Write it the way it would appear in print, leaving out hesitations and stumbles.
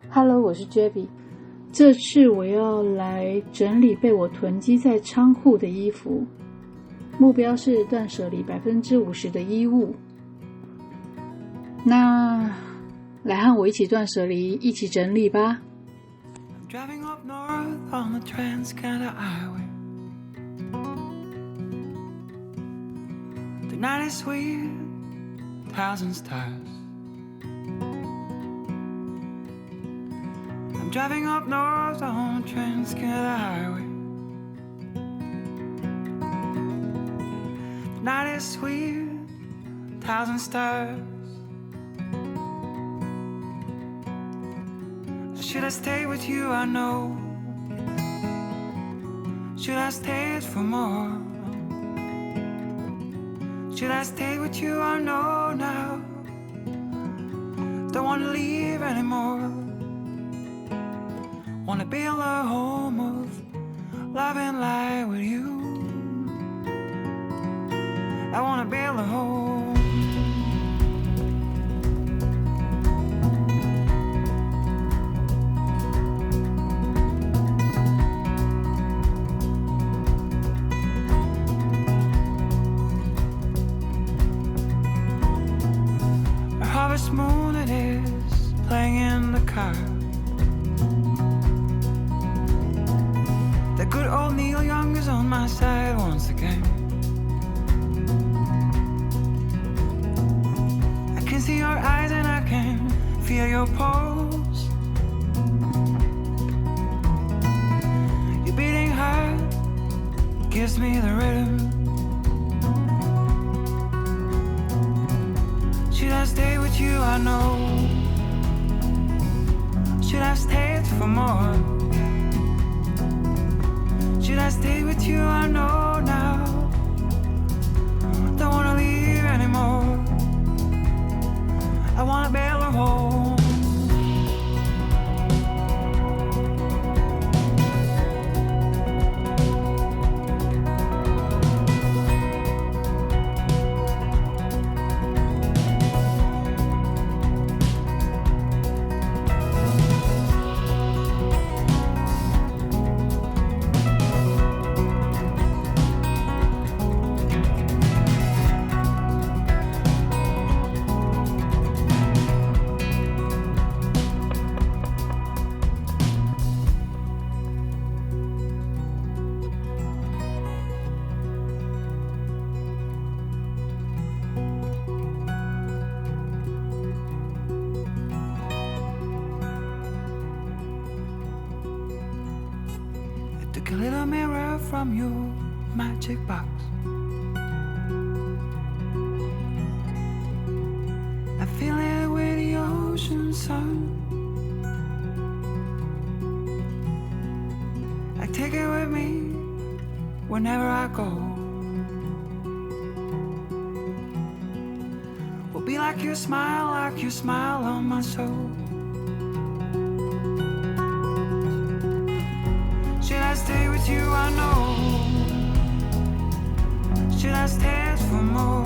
Hello， 我是 Javi。这次我要来整理被我囤积在仓库的衣服，目标是断舍离50%的衣物。那来和我一起断舍离，一起整理吧。Driving up north on the Trans-Canada Highway. The night is sweet, 1,000 stars. I'm driving up north on the Trans-Canada Highway. The night is sweet, 1,000 stars. Should I stay with you? I know. Should I stay for more? Should I stay with you? I know now. Don't wanna leave anymore. Wanna build a home of love and light with you. I wanna build a home. Harvest moon it is, playing in the car. The good old Neil Young is on my side once again. I can see your eyes and I can feel your pulse. Your beating heart gives me the rhythm. Should I stay with you? I know. Should I stay for more? Should I stay with you? I know now. Don't wanna leave anymore. I wanna build a home. Took a little mirror from your magic box. I fill it with the ocean sun. I take it with me whenever I go. Will be like you smile on my soul. Should I stay with you? I know. Should I stay for more?